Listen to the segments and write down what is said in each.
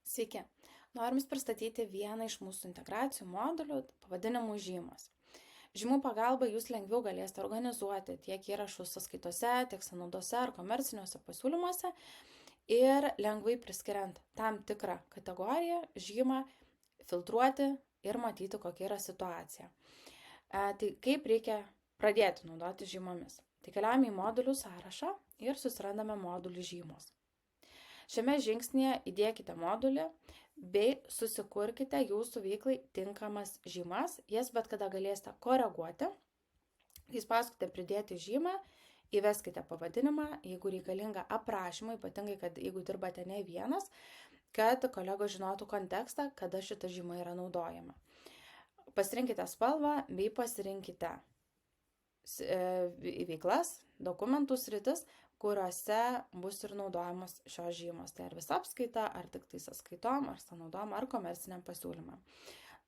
Sveiki. Norim Jums pristatyti vieną iš mūsų integracijų modulių pavadinimu žymos. Žymų pagalba Jūs lengviau galėsite organizuoti tiek įrašus sąskaitose, tiek sąnaudose ar komerciniuose pasiūlymuose ir lengvai priskiriant tam tikrą kategoriją, žymą, filtruoti ir matyti, kokia yra situacija. Tai kaip reikia pradėti naudoti žymomis? Tai keliaujame į modulių sąrašą ir susirandame modulį žymos. Šiame žingsnėje įdėkite modulį bei susikurkite jūsų veiklai tinkamas žymas, jas bet kada galėsite koreguoti. Įspauskite pridėti žymą, įveskite pavadinimą, jeigu reikalinga aprašymą, ypatingai, kad jeigu dirbate ne vienas, kad kolegos žinotų kontekstą, kada šita žyma yra naudojama. Pasirinkite spalvą bei pasirinkite veiklas, dokumentų sritis, kuriuose bus ir naudojamos šios žymos. Tai ar visa apskaita, ar tik tai sąskaitom, ar sąnaudom, ar komerciniam pasiūlymam.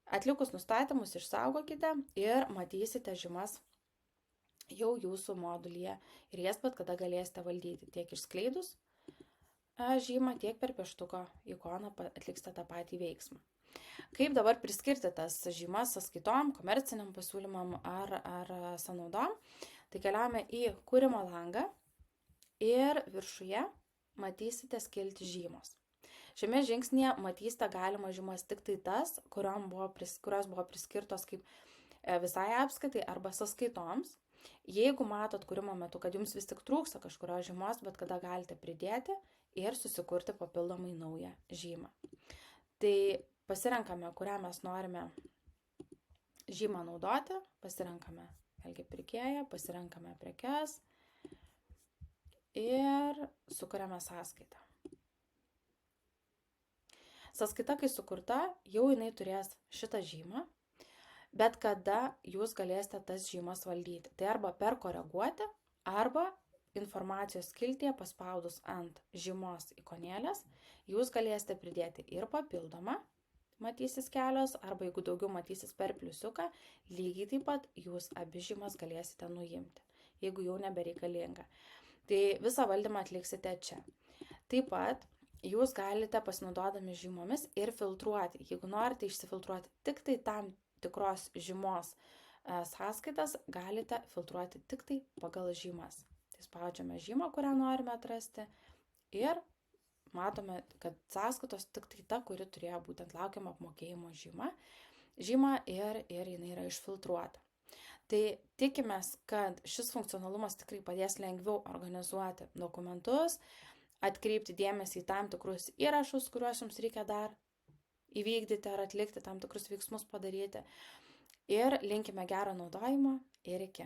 Atlikus nustatymus išsaugokite ir matysite žymas jau jūsų modulyje ir jas bet kada galėsite valdyti tiek išskleidus žymą, tiek per pieštuko ikoną atliksite tą patį veiksmą. Kaip dabar priskirti tas žymas sąskaitom, komerciniam pasiūlymam ar sąnaudom? Tai keliaujame į kūrimo langą ir viršuje matysite skiltį žymos. Šiame žingsnėje matysite galimas žymas tik tai tas, kurios buvo priskirtos kaip visai apskaitai arba sąskaitoms. Jeigu matot kūrimo metu, kad jums vis tik trūksta kažkurios žymos, bet kada galite pridėti ir susikurti papildomai naują žymą. Tai pasirenkame, kurią mes norime žymą naudoti, pasirenkame vėlgi pirkėją, pasirenkame prekes ir sukuriame sąskaitą. Sąskaita, kai sukurta, jau jinai turės šitą žymą, bet kada jūs galėsite tas žymas valdyti. Tai arba per koreguoti, arba informacijos skiltyje paspaudus ant žymos ikonėlės, jūs galėsite pridėti ir papildomą, matysis kelios, arba jeigu daugiau matysis per pliusiuką, lygiai taip pat jūs abi žymas galėsite nuimti, jeigu jau nebereikalinga. Tai visą valdymą atliksite čia. Taip pat jūs galite pasinaudodami žymomis ir filtruoti. Jeigu norite išsifiltruoti tik tai tam tikros žymos sąskaitas, galite filtruoti tik tai pagal žymas. Tai spaudžiame žymą, kurią norime atrasti ir matome, kad sąskaitos tik tai ta, kuri turėjo būtent laukiamą apmokėjimo žymą ir jinai yra išfiltruota. Tai tikimės, kad šis funkcionalumas tikrai padės lengviau organizuoti dokumentus, atkreipti dėmesį į tam tikrus įrašus, kuriuos jums reikia dar įvykdyti ar atlikti, tam tikrus veiksmus padaryti. Ir linkime gero naudojimo ir iki.